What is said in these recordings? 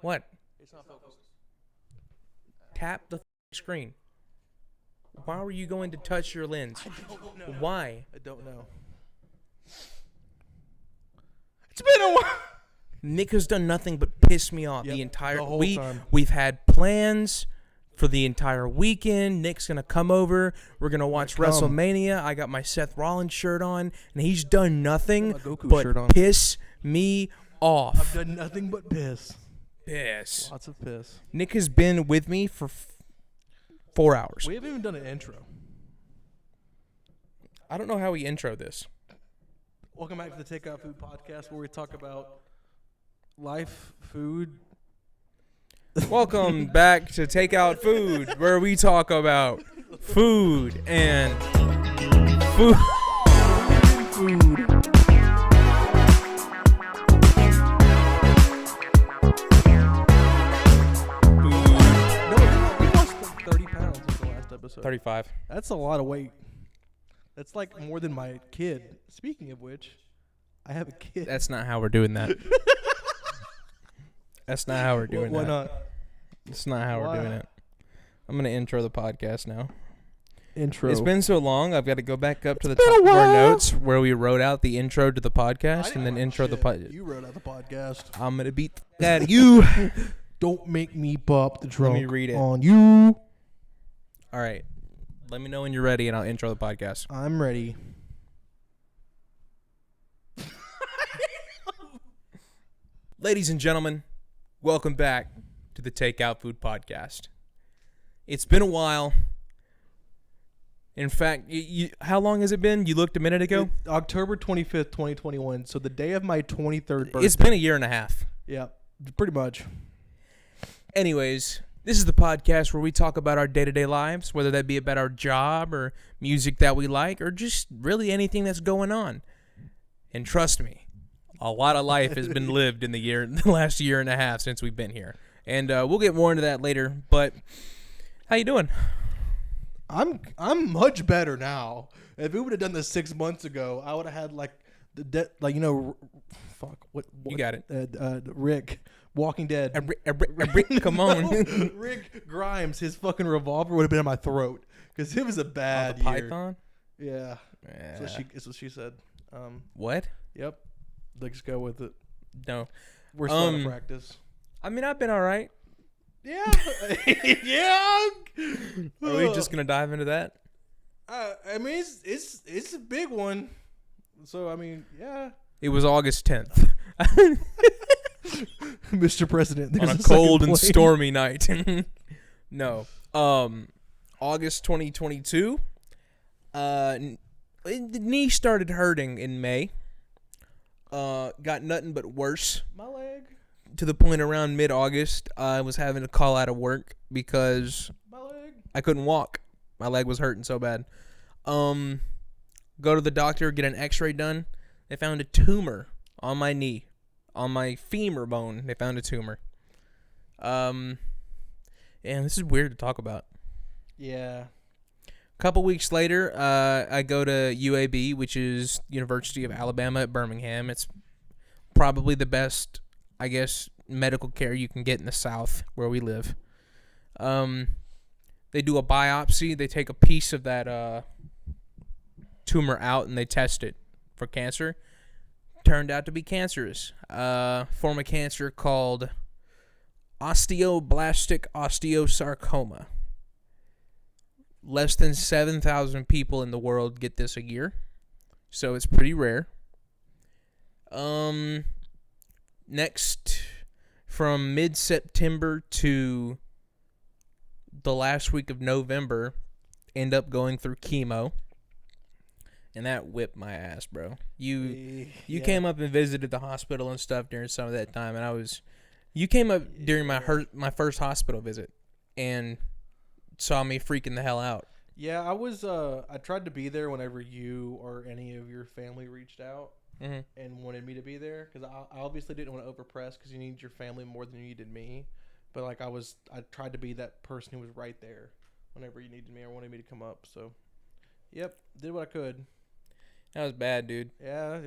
What? It's not focused. Tap the screen. Why were you going to touch your lens? I don't know. Why? I don't know. It's been a while. Nick has done nothing but piss me off the entire the whole week. time. We've had plans for the entire weekend. Nick's gonna come over. We're gonna watch WrestleMania. I got my Seth Rollins shirt on, and he's done nothing shirt on. but piss me off. I've done nothing but piss. Piss. Lots of piss. Nick has been with me for 4 hours. We haven't even done an intro. I don't know how we intro this. Welcome back to the Takeout Food Podcast, where we talk about life, food. Welcome back to Takeout Food, where we talk about food and food. Food. No, we lost like 30 pounds since the last episode. 35. That's a lot of weight. That's like more than my kid. Speaking of which, I have a kid. That's not how we're doing that. That's not how we're doing Why that. not? That's not how we're doing it. I'm going to intro the podcast now. Intro. It's been so long, I've got to go back up to the been top a of our while. notes where we wrote out the intro to the podcast and then intro the podcast. You wrote out the podcast. I'm going to beat that at you. Don't make me pop the trunk me read it. on you. All right. Let me know when you're ready and I'll intro the podcast. I'm ready. Ladies and gentlemen, welcome back to the Takeout Food Podcast. It's been a while. In fact, how long has it been? You looked a minute ago? October 25th, 2021. So the day of my 23rd birthday. It's been a year and a half. Yeah, pretty much. Anyways, this is the podcast where we talk about our day-to-day lives, whether that be about our job or music that we like or just really anything that's going on. And trust me, a lot of life has been lived in the last year and a half since we've been here. And we'll get more into that later, but how you doing? I'm much better now. If we would have done this 6 months ago, I would have had like what You got it. Rick, Walking Dead. Rick, come on. Rick Grimes, his fucking revolver would have been in my throat because it was a bad the year. Python? Yeah. Yeah. That's what she said. What? Yep. Let's go with it. No. We're still out of practice. I mean, I've been all right. Yeah. Yeah. Are we just gonna dive into that? I mean, it's a big one. So I mean, yeah. It was August 10th. Mr. President, On a cold and stormy night. No. August 2022. The knee started hurting in May. Got nothing but worse. My leg. To the point around mid-August, I was having to call out of work because My leg. I couldn't walk. My leg was hurting so bad. Go to the doctor, get an x-ray done. They found a tumor on my knee. On my femur bone, they found a tumor. And this is weird to talk about. Yeah. A couple weeks later, I go to UAB, which is University of Alabama at Birmingham. It's probably the best, I guess, medical care you can get in the South where we live. They do a biopsy. They take a piece of that tumor out and they test it for cancer. Turned out to be cancerous. Form of cancer called osteoblastic osteosarcoma. Less than 7,000 people in the world get this a year, so it's pretty rare. Next, from mid-September to the last week of November, end up going through chemo, and that whipped my ass, bro. You came up and visited the hospital and stuff during some of that time, and you came up during my first hospital visit, and saw me freaking the hell out. Yeah, I tried to be there whenever you or any of your family reached out and wanted me to be there because I obviously didn't want to overpress because you need your family more than you needed me. But like I tried to be that person who was right there whenever you needed me or wanted me to come up. So, yep, did what I could. That was bad, dude. Yeah,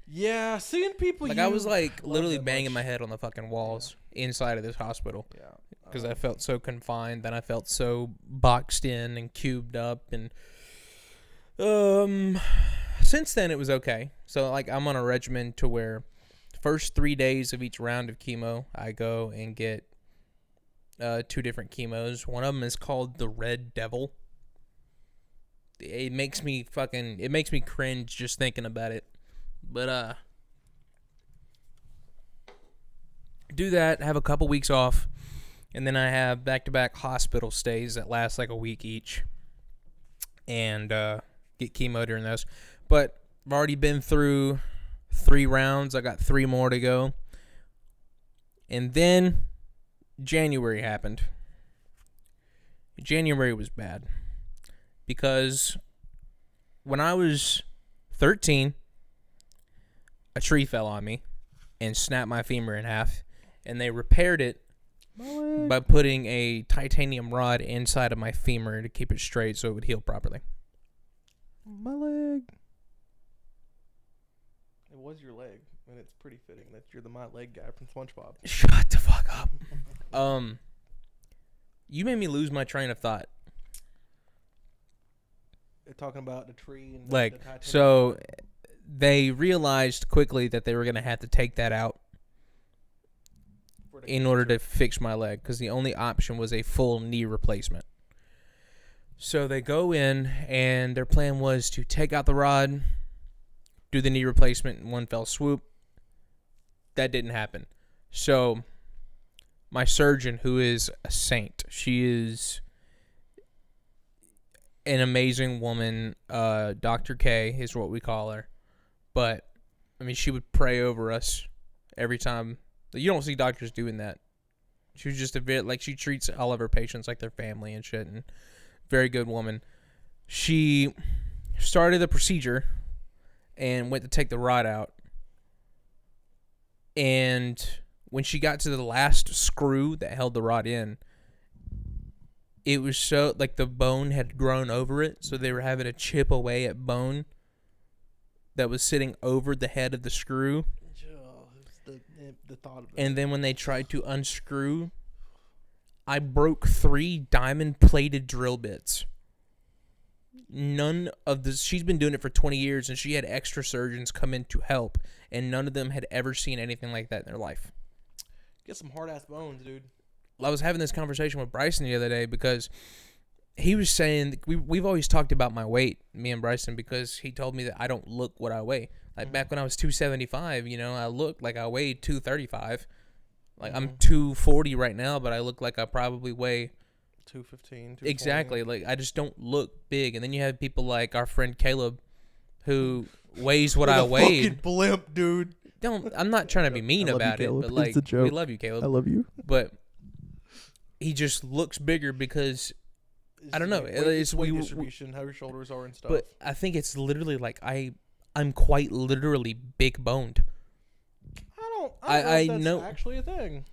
Yeah, seeing people Like, I was, like, literally banging my head on the fucking walls inside of this hospital. Yeah. Because I felt so confined. Then I felt so boxed in and cubed up. And since then, it was okay. So, like, I'm on a regimen to where first 3 days of each round of chemo, I go and get 2 different chemos. One of them is called the Red Devil. It makes me cringe just thinking about it. But do that, have a couple weeks off, and then I have back-to-back hospital stays that last like a week each, and get chemo during those. But I've already been through 3 rounds. I got 3 more to go. And then January happened. January was bad because when I was 13, a tree fell on me and snapped my femur in half, and they repaired it by putting a titanium rod inside of my femur to keep it straight so it would heal properly. My leg. It was your leg, and it's pretty fitting that you're the my leg guy from SpongeBob. Shut the fuck up. You made me lose my train of thought. They're talking about the tree and like the titanium so rod. they realized quickly that they were going to have to take that out in order to fix my leg, because the only option was a full knee replacement. So they go in, and their plan was to take out the rod, do the knee replacement in one fell swoop. That didn't happen. So my surgeon, who is a saint, she is an amazing woman. Dr. K is what we call her. But, I mean, she would pray over us every time. You don't see doctors doing that. She was just a bit, like, she treats all of her patients like their family and shit. And very good woman. She started the procedure and went to take the rod out. And when she got to the last screw that held the rod in, it was so, like, the bone had grown over it, so they were having to chip away at bone that was sitting over the head of the screw. The thought of it. And then when they tried to unscrew, I broke 3 diamond-plated drill bits. None of this, she's been doing it for 20 years, and she had extra surgeons come in to help, and none of them had ever seen anything like that in their life. Get some hard-ass bones, dude. I was having this conversation with Bryson the other day because he was saying, we've always talked about my weight, me and Bryson, because he told me that I don't look what I weigh. Like, back when I was 275, you know, I looked like I weighed 235. Like, I'm 240 right now, but I look like I probably weigh 215. Exactly. Like, I just don't look big. And then you have people like our friend Caleb, who weighs what I weighed. Fucking blimp, dude. I'm not trying to be mean about it, but, like, we love you, Caleb. I love you. But he just looks bigger because I don't know. It's weight distribution, how your shoulders are and stuff. But I think it's literally like I'm quite literally big boned. I don't know if that's actually a thing.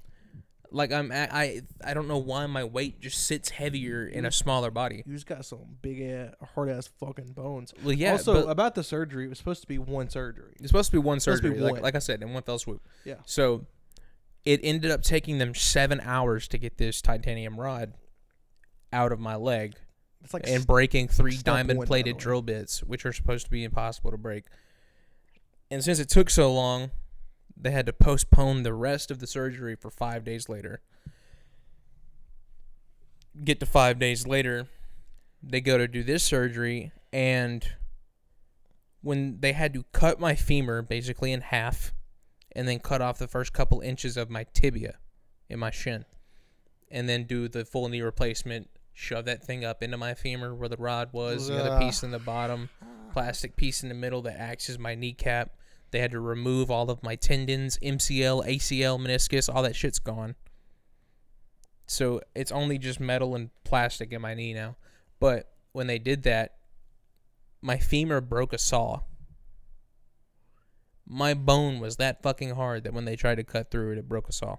Like, I don't know why my weight just sits heavier in a smaller body. You just got some big ass, hard ass fucking bones. Well, yeah. Also, about the surgery, it was supposed to be one surgery. It's supposed to be one surgery, one. like I said, in one fell swoop. Yeah. So it ended up taking them 7 hours to get this titanium rod out of my leg. It's like and breaking 3 diamond-plated drill bits, which are supposed to be impossible to break. And since it took so long, they had to postpone the rest of the surgery for 5 days later. Get to 5 days later, they go to do this surgery, and when they had to cut my femur basically in half and then cut off the first couple inches of my tibia in my shin and then do the full knee replacement, shove that thing up into my femur where the rod was, the other piece in the bottom, plastic piece in the middle that acts as my kneecap. They had to remove all of my tendons, MCL, ACL, meniscus, all that shit's gone. So it's only just metal and plastic in my knee now. But when they did that, my femur broke a saw. My bone was that fucking hard that when they tried to cut through it, it broke a saw.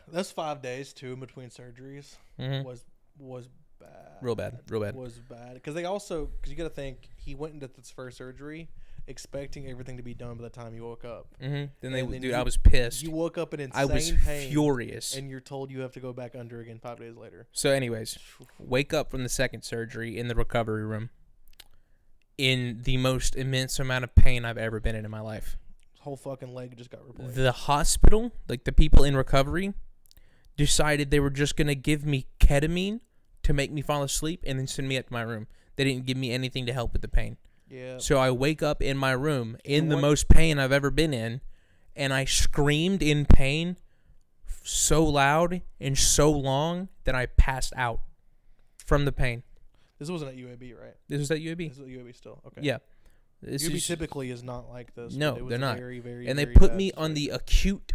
Those 5 days too in between surgeries was bad. Real bad. Was bad because you got to think he went into this first surgery expecting everything to be done by the time you woke up. Mm-hmm. I was pissed. You woke up in insane I was pain, furious, and you're told you have to go back under again 5 days later. So, anyways, wake up from the second surgery in the recovery room in the most immense amount of pain I've ever been in my life. Whole fucking leg just got replaced. The hospital, like the people in recovery, decided they were just gonna give me ketamine to make me fall asleep and then send me up to my room. They didn't give me anything to help with the pain. Yeah. So I wake up in my room in the most pain I've ever been in, and I screamed in pain so loud and so long that I passed out from the pain. This wasn't at UAB, right? This was at UAB. This is at UAB still. Okay. Yeah. UAB typically is not like this. No, it was they're not. Very, very, and very they put me bad on the surgery. acute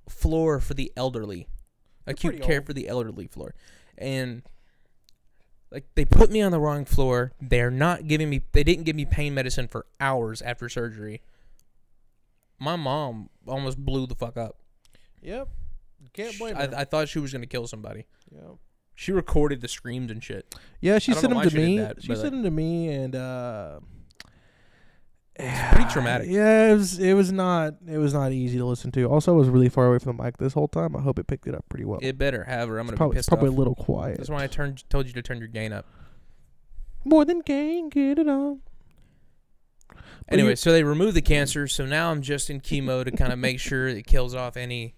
floor for the elderly. Acute care old. for the elderly floor. And like they put me on the wrong floor. They didn't give me pain medicine for hours after surgery. My mom almost blew the fuck up. Yep. Can't blame her. I thought she was going to kill somebody. Yep. She recorded the screams and shit. Yeah, she sent them to me. She sent them to me, and it's pretty traumatic. Yeah, it was not easy to listen to. Also, I was really far away from the mic this whole time. I hope it picked it up pretty well. It better. However, I'm going to be It's pissed probably off. a little quiet. That's why I told you to turn your gain up. More than gain, get it on. Anyway, so they removed the cancer, so now I'm just in chemo to kind of make sure it kills off any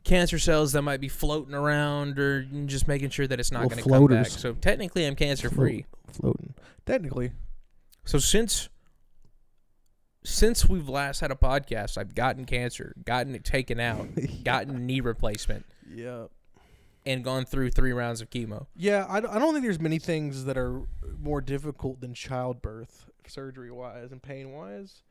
cancer cells that might be floating around, or just making sure that it's not going to come back. So technically, I'm cancer-free. Floating. Technically. So since we've last had a podcast, I've gotten cancer, gotten it taken out, gotten knee replacement. Yeah. And gone through 3 rounds of chemo. Yeah, I don't think there's many things that are more difficult than childbirth, surgery-wise and pain-wise.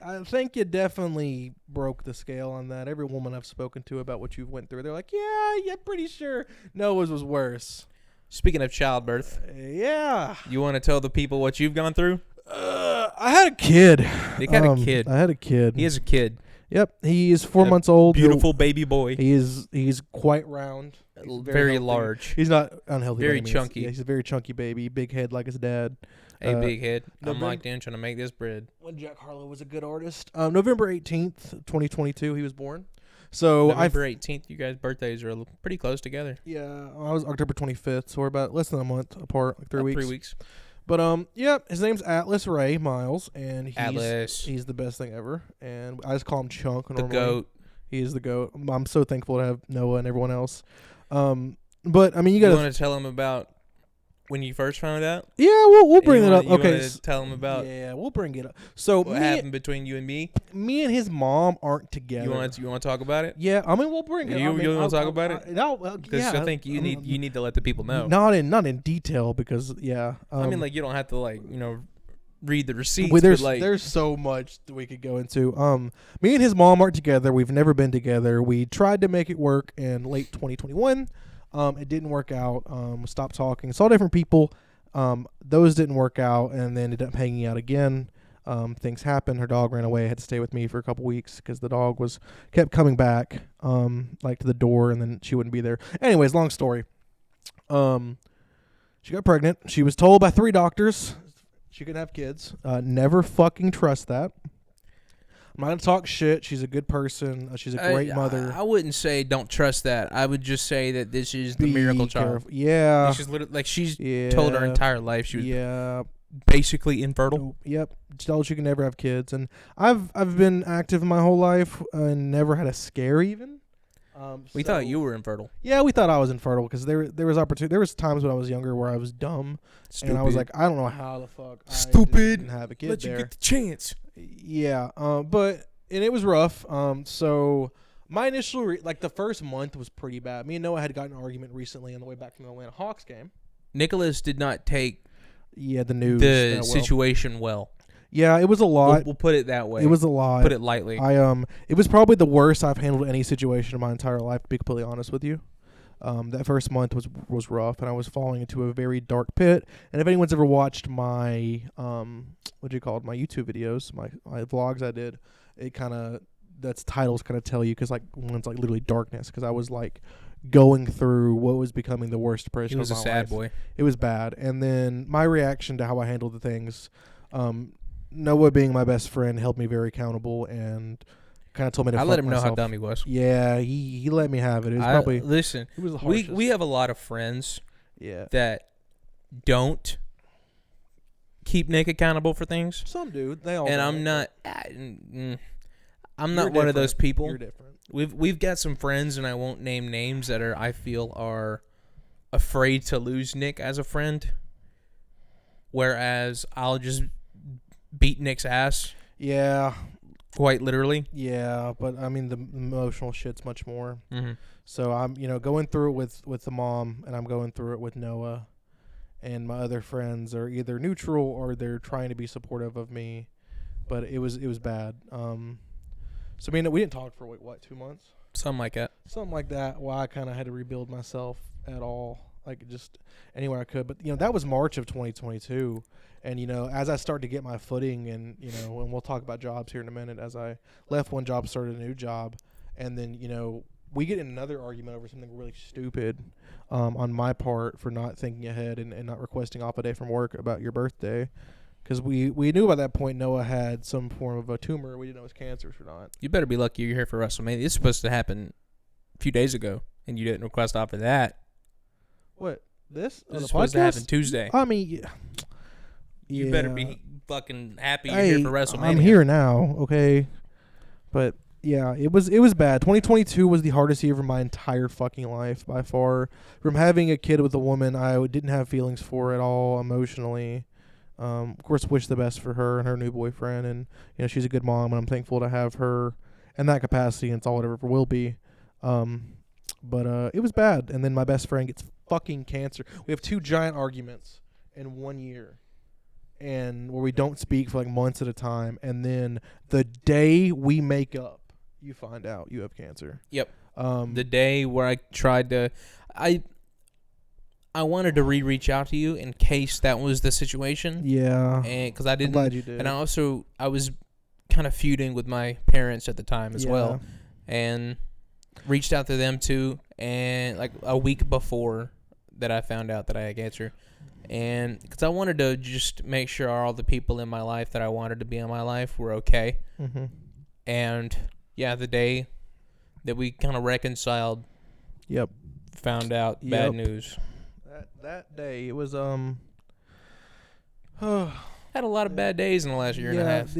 I think you definitely broke the scale on that. Every woman I've spoken to about what you went through, they're like, yeah, pretty sure Noah's was worse. Speaking of childbirth. Yeah. You want to tell the people what you've gone through? I had a kid. You had a kid. I had a kid. He is a kid. Yep. He is 4 months old. Beautiful baby boy. He's quite round. Very large. He's not unhealthy. Very chunky. Yeah, he's a very chunky baby. Big head like his dad. Big head. I'm locked in trying to make this bread. When Jack Harlow was a good artist. November 18th, 2022, he was born. So November 18th, you guys' birthdays are pretty close together. Yeah, I was October 25th, so we're about less than a month apart, like 3 weeks. 3 weeks. But yeah, his name's Atlas Ray Miles, and he's the best thing ever. And I just call him Chunk. The GOAT. He is the GOAT. I'm so thankful to have Noah and everyone else. But I mean, you want to tell him about when you first found out? Yeah, we'll bring it up. Okay, tell him about. Yeah, we'll bring it up. So what happened between you and me? Me and his mom aren't together. You want to talk about it? Yeah, I mean we'll bring it. You want to talk about it? No, because I think you need to let the people know. Not in detail because yeah. I mean, like you don't have to read the receipts. There's so much that we could go into. Me and his mom aren't together. We've never been together. We tried to make it work in late 2021. It didn't work out. Stopped talking. Saw different people. Those didn't work out, and then ended up hanging out again. Things happened. Her dog ran away. I had to stay with me for a couple weeks because the dog kept coming back, like to the door, and then she wouldn't be there. Anyways, long story. She got pregnant. She was told by 3 doctors she couldn't have kids. Never fucking trust that. I'm not gonna talk shit. She's a good person. She's a great mother. I wouldn't say don't trust that. I would just say that this is the miracle child. Yeah. She's told her entire life she was basically infertile. Yep. Told she could never have kids. And I've been active my whole life and never had a scare even. We thought you were infertile. Yeah, we thought I was infertile because there was opportunity. There was times when I was younger where I was dumb, Stupid. And I was like, I don't know how the fuck Stupid. I didn't have a kid. Let you get the chance. Yeah, and it was rough. So my initial the first month was pretty bad. Me and Noah had gotten an argument recently on the way back from the Atlanta Hawks game. Nicholas did not take the news the situation well. Yeah, it was a lot. We'll put it that way. It was a lot. Put it lightly. It was probably the worst I've handled any situation in my entire life, to be completely honest with you. That first month was rough, and I was falling into a very dark pit. And if anyone's ever watched my my YouTube videos, my vlogs I did, it kind of titles kind of tell you because one's literally darkness because I was going through what was becoming the worst depression. He was of a my sad life. boy. It was bad, and then my reaction to how I handled the things. Noah, being my best friend, held me very accountable and kind of told me to. I fuck let him know myself. how dumb he was. Yeah, he let me have it. It was probably listen. it was the We harshest. we have a lot of friends yeah. that don't keep Nick accountable for things, Some do. They all. and don't, I'm not. I'm You're not one of those different. people. You're different. We've got some friends, and I won't name names, that I feel are afraid to lose Nick as a friend. Whereas I'll just beat Nick's ass, Yeah. quite literally. Yeah, but I mean the emotional shit's much more. Mm-hmm. So I'm, going through it with the mom, and I'm going through it with Noah, and my other friends are either neutral or they're trying to be supportive of me, but it was bad. So I mean we didn't talk for 2 months, Something like that. something like that. Why I kind of had to rebuild myself at all, like just anywhere I could. But that was March of 2022. And, as I started to get my footing and, and we'll talk about jobs here in a minute, as I left one job, started a new job, and then, we get in another argument over something really stupid on my part for not thinking ahead and not requesting off a day from work about your birthday. Because we knew by that point Noah had some form of a tumor. We didn't know it was cancerous or not. You better be lucky you're here for WrestleMania. This is supposed to happen a few days ago, and you didn't request off of that. What? This? This is supposed to happen Tuesday. I mean, yeah. You better be fucking happy you're here for WrestleMania. I'm here now, okay? But yeah, it was bad. 2022 was the hardest year of my entire fucking life by far. From having a kid with a woman I didn't have feelings for at all emotionally. Of course, wish the best for her and her new boyfriend, and she's a good mom, and I'm thankful to have her in that capacity, and it's all it ever will be. But it was bad, and then my best friend gets fucking cancer. We have 2 giant arguments in 1 year. And where we don't speak for like months at a time, and then the day we make up, you find out you have cancer. Yep. The day where I tried to, I wanted to reach out to you in case that was the situation. Yeah. And because I didn't. I'm glad you did. And I was kind of feuding with my parents at the time as well, and reached out to them too. And like a week before that, I found out that I had cancer. And because I wanted to just make sure all the people in my life that I wanted to be in my life were okay. Mm-hmm. And yeah, the day that we kind of reconciled, found out bad news. That day it was had a lot of bad days in the last year and a half.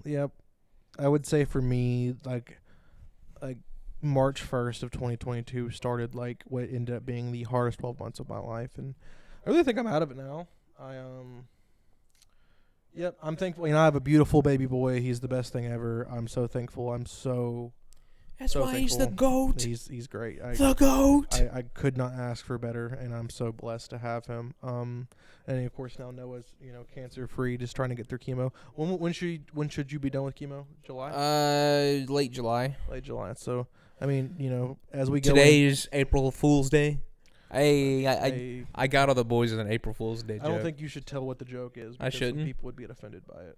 Yep. I would say for me, like March 1st of 2022 started like what ended up being the hardest 12 months of my life, and I really think I'm out of it now. I'm thankful. I have a beautiful baby boy. He's the best thing ever. I'm so thankful. That's why he's the GOAT. He's great. The GOAT. I could not ask for better, and I'm so blessed to have him. And of course now Noah's cancer free, just trying to get through chemo. When should you be done with chemo? July. Late July. Late July. So I mean, as we go. Today is April Fool's Day. I got all the boys in an April Fool's Day joke. I don't think you should tell what the joke is. I shouldn't. People would get offended by it.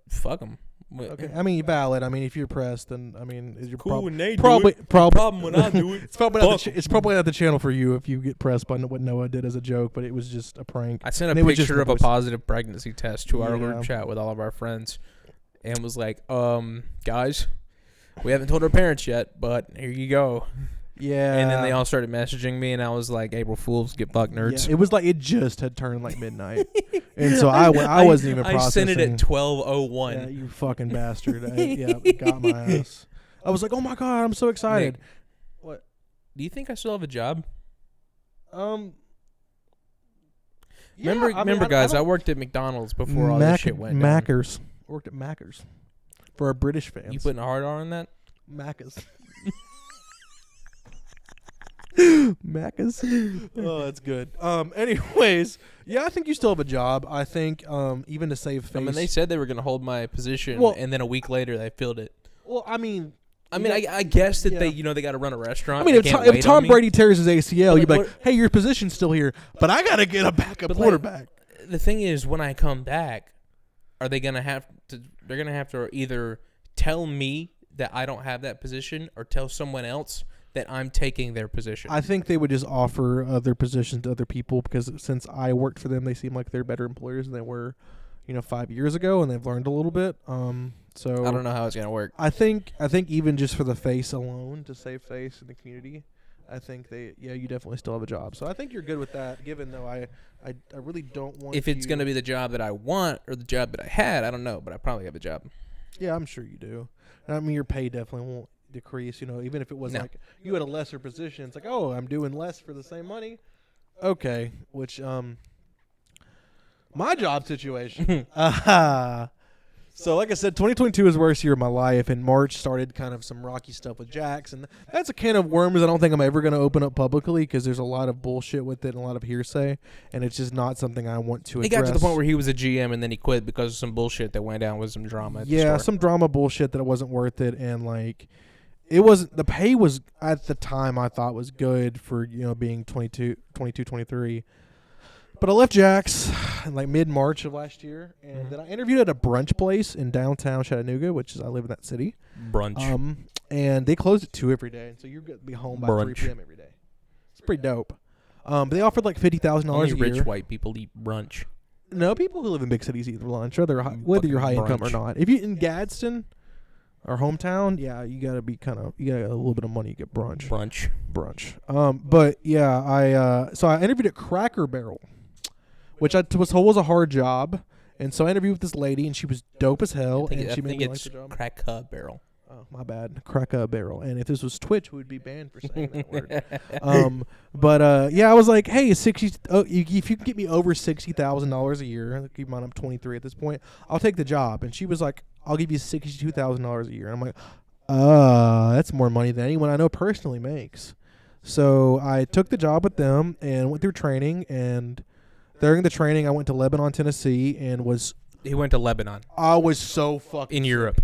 Fuck them. Okay. I mean, valid. I mean, if you're pressed, then is your cool when they probably do it. Problem when I do it. It's probably not the channel for you if you get pressed by what Noah did as a joke, but it was just a prank. I sent a picture of a positive pregnancy test to our group chat with all of our friends, and was like, guys, we haven't told our parents yet, but here you go. Yeah. And then they all started messaging me, and I was like, April Fools, get fucked, nerds. Yeah, it was like it just had turned like midnight. And so I wasn't even processing. I sent it at 12:01. Yeah, you fucking bastard. It got my ass. I was like, oh my God, I'm so excited. Nick, what? Do you think I still have a job? Yeah, remember, guys, I worked at McDonald's before all this shit went down. Macca's. I worked at Macca's. For our British fans. You putting a hard R on that? Macca's. Macca's. Oh, that's good. Anyways, yeah, I think you still have a job. I think even to save face. I mean, they said they were going to hold my position, and then a week later they filled it. Well, I guess that they got to run a restaurant. I mean, if Tom Brady tears his ACL, you'd be like, hey, your position's still here, but I got to get a backup quarterback. The thing is, when I come back, are they going to have to? They're going to have to either tell me that I don't have that position, or tell someone else that I'm taking their position. I think they would just offer other positions to other people because since I worked for them, they seem like they're better employers than they were, 5 years ago, and they've learned a little bit. So I don't know how it's gonna work. I think even just for the face alone, to save face in the community, I think you definitely still have a job. So I think you're good with that. Given though, I really don't want. If it's gonna be the job that I want or the job that I had, I don't know, but I probably have a job. Yeah, I'm sure you do. I mean, your pay definitely won't decrease. Even if it was like you had a lesser position, it's like, oh, I'm doing less for the same money. Okay, which my job situation. So, like I said, 2022 was the worst year of my life, and March started kind of some rocky stuff with Jax, and that's a can of worms I don't think I'm ever going to open up publicly because there's a lot of bullshit with it and a lot of hearsay, and it's just not something I want to address. He got to the point where he was a GM, and then he quit because of some bullshit that went down with some drama at the Yeah, store. some drama bullshit that it wasn't worth it, and, it wasn't – the pay was, at the time, I thought was good for, being 22, 23. But I left Jax in mid-March of last year, and then I interviewed at a brunch place in downtown Chattanooga, which is I live in that city. Brunch. And they closed at 2 every day, so you're going to be home by 3 p.m. every day. It's pretty dope. But they offered $50,000 Only a year. rich white people eat brunch. No, people who live in big cities eat lunch, whether you're high income or not. If you're in Gadsden, our hometown, yeah, you gotta be you got a little bit of money, you get brunch. But yeah, so I interviewed at Cracker Barrel, which I was told was a hard job, and so I interviewed with this lady, and she was dope as hell, and she made me like the job. Cracker Barrel. Oh, my bad, Cracker Barrel. And if this was Twitch, we would be banned for saying that word. But yeah, I was like, hey, if you can get me over $60,000 a year, keep in mind I'm 23 at this point, I'll take the job. And she was like, I'll give you $62,000 a year. And I'm like, that's more money than anyone I know personally makes. So I took the job with them and went through training. And during the training, I went to Lebanon, Tennessee, and He went to Lebanon. I was so fucking in sick. Europe.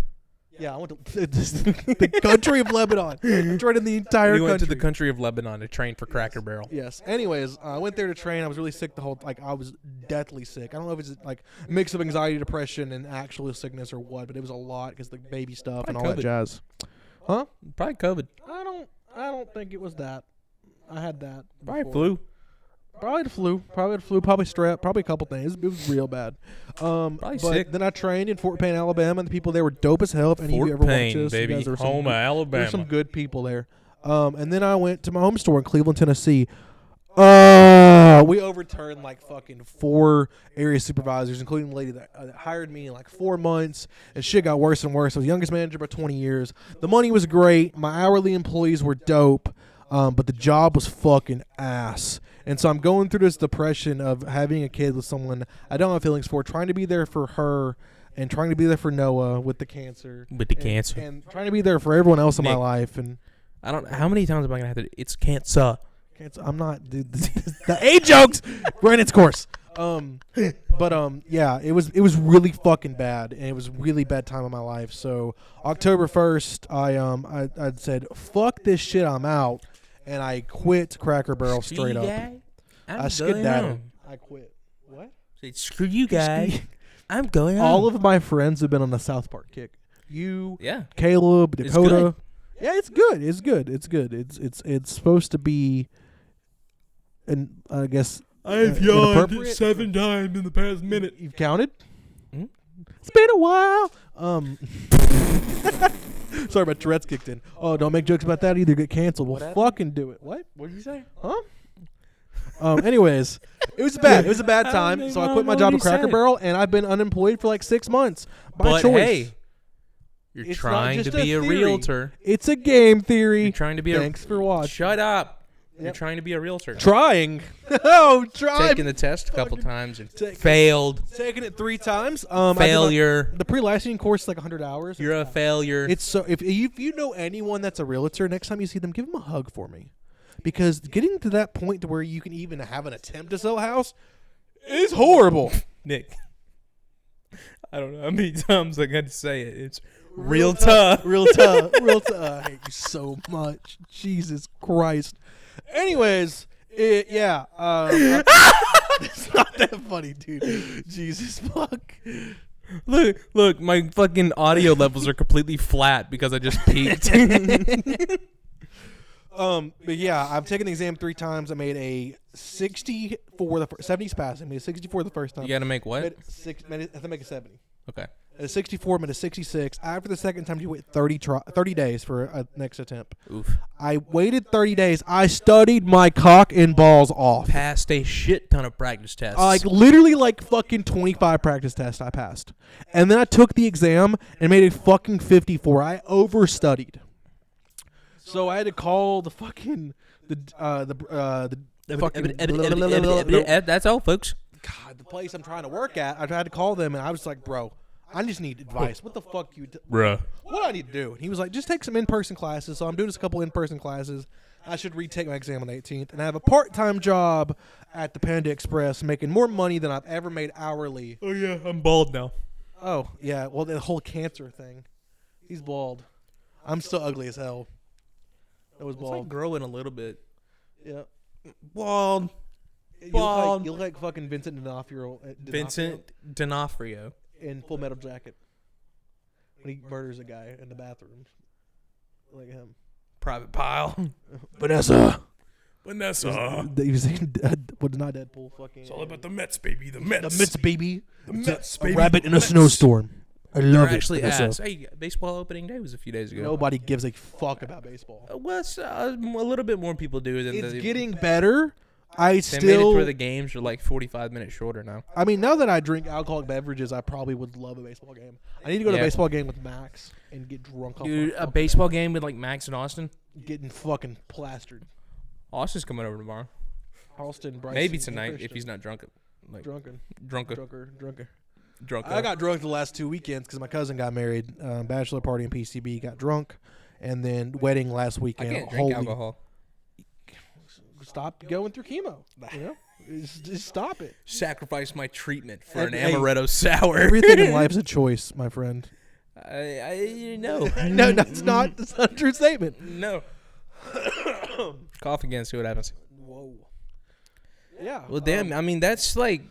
Yeah, I went to the country of Lebanon. I trained in the entire country. You went to the country of Lebanon to train for Cracker Barrel. Yes. Anyways, I went there to train. I was really sick I was deathly sick. I don't know if it's a mix of anxiety, depression, and actual sickness or what, but it was a lot because the baby stuff Probably and all COVID. that jazz. Huh? Probably COVID. I don't think it was that. I had that. Probably before. flu. Probably the flu, probably strep, probably a couple things. It was real bad. Probably but sick. Then I trained in Fort Payne, Alabama, and the people there were dope as hell. If any of you ever watch this, baby, you guys are home of Alabama. There's some good people there. And then I went to my home store in Cleveland, Tennessee. We overturned fucking 4 area supervisors, including the lady that hired me in 4 months, and shit got worse and worse. I was the youngest manager by 20 years. The money was great. My hourly employees were dope, but the job was fucking ass. And so I'm going through this depression of having a kid with someone I don't have feelings for, trying to be there for her and trying to be there for Noah with the cancer. And trying to be there for everyone else in my life. And I don't. How many times am I gonna have to? It's cancer. I'm not, dude. The A jokes ran its course. Yeah, it was really fucking bad, and it was a really bad time of my life. So October 1st, I said, fuck this shit, I'm out. And I quit Cracker Barrel straight up. I skedaddled. I quit. What? Screw you, guy. I'm going on. All of my friends have been on the South Park kick. You, yeah, Caleb, Dakota. Yeah, it's good. It's good. It's good. It's supposed to be, and I guess I've yawned 7 times in the past minute. You've counted? Mm-hmm. It's been a while. Sorry, my Tourette's kicked in. Oh, don't make jokes about that either. Get canceled. We'll fucking do it. What? What did you say? Huh? Anyways, it was bad. It was a bad time. So I quit my job at Cracker Barrel, and I've been unemployed for 6 months by choice. Hey, you're trying to be a realtor. It's a game theory. You're trying to be Thanks for watching. Shut up. Yep. You're trying to be a realtor. Trying. Trying. Taking the test a couple times and failed. Taking it 3 times. Failure. The pre-licensing course is 100 hours. You're a failure. It's so if you know anyone that's a realtor, next time you see them, give them a hug for me, because getting to that point to where you can even have an attempt to sell a house is horrible. Nick, I don't know how many times I got to say it. It's real tough. Real tough. I hate you so much. Jesus Christ. Anyways, yeah. It's not that funny, dude. Jesus fuck. Look, my fucking audio levels are completely flat because I just peaked. But yeah, I've taken the exam 3 times. I made a 60 for the 70s pass. I made a 64 the first time. You got to make what? I have to make a 70. Okay. At a 64, made a 66. After the second time, you wait 30 days for a next attempt. Oof. I waited 30 days. I studied my cock and balls off. Passed a shit ton of practice tests. Literally fucking 25 practice tests I passed. And then I took the exam and made a fucking 54. I overstudied. So I had to call the fucking That's all, folks. God, the place I'm trying to work at. I had to call them, and I was like, bro, I just need advice. What the fuck Bruh. What do I need to do? And he was like, just take some in-person classes. So I'm doing just a couple in-person classes. I should retake my exam on the 18th. And I have a part-time job at the Panda Express making more money than I've ever made hourly. Oh, yeah. I'm bald now. Oh, yeah. Well, the whole cancer thing. He's bald. I'm still ugly as hell. It was bald. It's like growing a little bit. Yeah. Bald. You Bald. look like fucking Vincent D'Onofrio. Vincent D'Onofrio. In Full Metal Jacket. When he murders a guy in the bathroom. Like him. Private Pile. Vanessa. He was not Deadpool. Fucking. It's all about the Mets, baby. The Mets. The Mets, baby. The Mets, A baby. rabbit in a Mets. snowstorm. I love it. Actually Vanessa. asked. Hey, baseball opening day was a few days ago. Nobody gives a fuck about baseball. Well, a little bit more people do than It's getting better. I They still. made it where the games are like 45 minutes shorter now. I mean, now that I drink alcoholic beverages, I probably would love a baseball game. I need to go to a baseball game with Max and get drunk off. Dude, a baseball game with like Max and Austin. Getting fucking plastered. Austin's coming over tomorrow. Austin, Bryson, Maybe tonight if he's not drunk. drunken. Drunker. I got drunk the last 2 weekends because my cousin got married. Bachelor party and PCB, got drunk, and then wedding last I weekend. can't drink alcohol. Stop going through chemo. You know, just stop it. Sacrifice my treatment for an Hey, amaretto sour. Everything in life's a choice, my friend. I know. No, that's not a true statement. No. Cough again. See what happens. Whoa. Yeah. Well, damn. I mean, that's like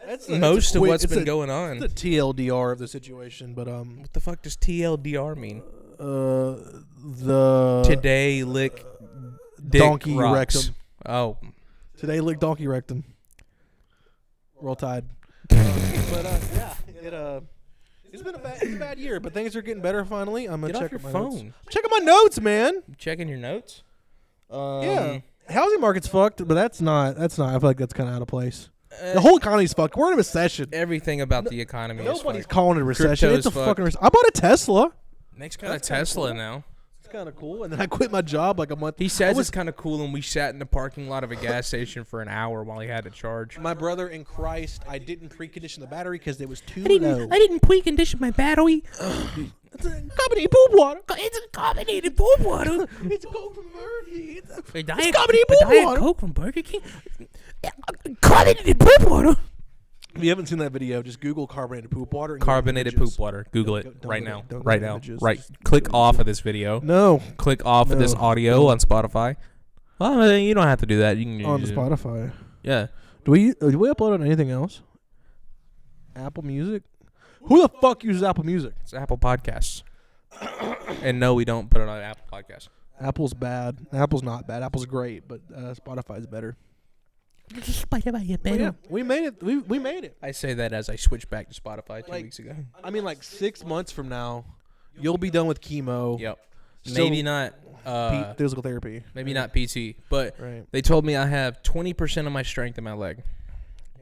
That's most of what's been going on. The TLDR of the situation, but What the fuck does TLDR mean? The Today lick dick donkey rocks. rectum. Oh. Today lick donkey rectum. Roll Tide. Yeah, it's been a bad year, but things are getting better finally. I'm gonna Get check off your my phone. notes. I'm checking my notes, man. You checking your notes? Yeah, housing market's fucked, but that's not. I feel like that's kind of out of place. The whole economy's fucked. We're in a recession. Everything about the economy is Nobody's fucked. calling it a recession. Crypto's It's a fucked. fucking recession. I bought a Tesla. Nick's got a Tesla now. It's kind of cool, and then I quit my job like a month. He says it's kind of cool, and we sat in the parking lot of a gas station for an hour while he had to charge. My brother in Christ, I didn't precondition the battery because it was too low. I didn't precondition my battery. It's a carbonated poop water. It's a carbonated pool water. It's a Coke from Murphy. A carbonated a pool Diet water. Coke from Burger King. Carbonated poop water. If you haven't seen that video, just Google carbonated poop water. And go to Carbonated images. poop water. Google it Don't right go to- now. don't go Right to now. images. Right. Just Click go off to- of this video. No, Click off of this No. audio on Spotify. Well, you don't have to do that. You can on just- Spotify. Yeah. Do we upload on anything else? Apple Music. Who the fuck uses Apple Music? It's Apple Podcasts. And no, we don't put it on Apple Podcasts. Apple's bad. Apple's not bad. Apple's great, but Spotify's better. But yeah, we made it. We made it. I say that as I switch back to Spotify 2 Like- weeks ago. I mean, like 6 months from now, you'll be done with chemo. Yep. Still- Maybe not. Physical therapy. Maybe not PT, but Right. they told me I have 20% of my strength in my leg.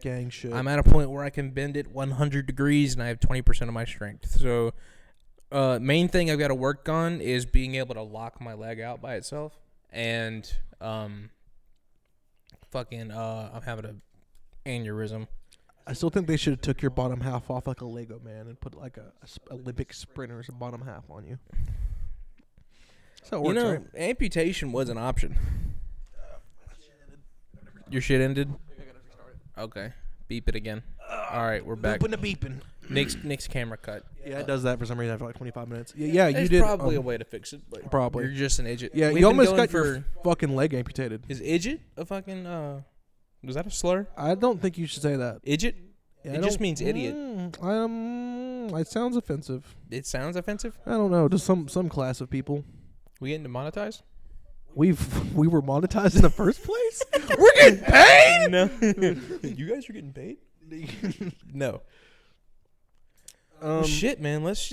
Gang shit. I'm at a point where I can bend it 100 degrees, and I have 20% of my strength. So, main thing I've got to work on is being able to lock my leg out by itself, and I'm having an aneurysm. I still think they should have took your bottom half off like a Lego man and put like a Olympic sprinter's bottom half on you. So it works, right? Amputation was an option. Your shit ended? Okay. Beep it again. All right, we're back. Booping the beeping. Nick's camera cut. Yeah, it does that for some reason after like 25 minutes. Yeah, you There's did. probably a way to fix it, but probably. you're just an idiot. Yeah, We've you been almost going got your fucking leg amputated. Is idiot a fucking was that a slur? I don't think you should say that. Idiot? Yeah, It just means idiot. It sounds offensive. It sounds offensive. I don't know. Just some class of people. We getting demonetized? we were monetized in the first place. We're getting paid. No, you guys are getting paid. No. Shit, man. Let's.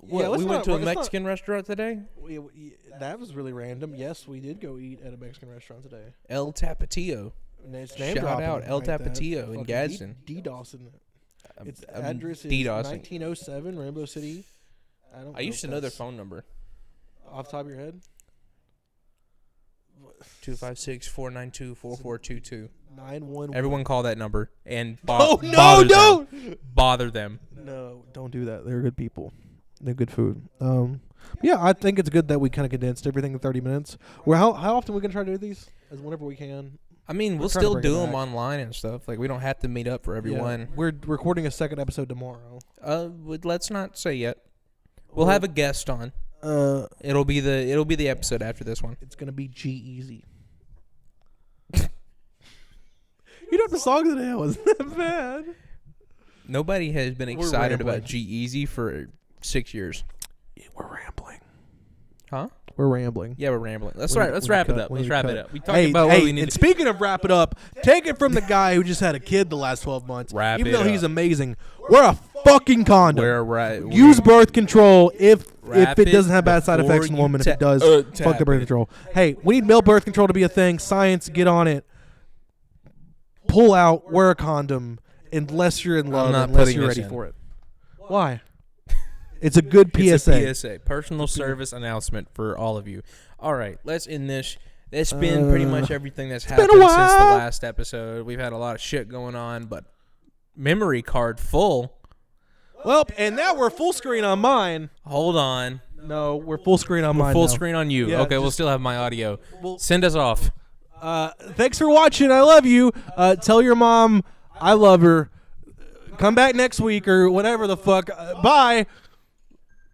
We went to a Mexican restaurant today. That was really random. Yes, we did go eat at a Mexican restaurant today. El Tapatio. Shout out El Tapatio in Gadsden. DDoSing it. Its address is 1907 Rainbow City. I used to know their phone number. Off the top of your head? 256-492-4422. 911. Everyone call that number and don't bother them. No, don't do that. They're good people. They're good food. Yeah, I think it's good that we kind of condensed everything in 30 minutes. How often are we gonna try to do these? As whenever we can. I mean, we'll still do them online and stuff. Like, we don't have to meet up for everyone. Yeah, we're recording a second episode tomorrow. Let's not say yet. We'll have a guest on. It'll be the episode after this one. It's gonna be G-Eazy. You know, the song of the day wasn't that bad. Nobody has been excited about G-Eazy for 6 years. Yeah, we're rambling. Huh? We're rambling. Yeah, we're rambling. Let's wrap it up. We talked about what we need. And speaking of wrap it up, take it from the guy who just had a kid the last 12 months. Even though he's amazing, wear a fucking condom. Use birth control if it doesn't have bad side effects in a woman. If it does, fuck the birth control. Hey, we need male birth control to be a thing. Science, get on it. Pull out, wear a condom, unless you're in love, unless you're ready for it. Why? It's a good PSA. It's a PSA. Personal service announcement for all of you. All right, let's end this. It's been pretty much everything that's happened since the last episode. We've had a lot of shit going on, but memory card full. Well, and now we're full screen on mine. Hold on. No, we're full screen on mine. Full screen on you. Yeah, okay, we'll still have my audio. Send us off. Thanks for watching. I love you. Tell your mom I love her. Come back next week or whatever the fuck. Bye.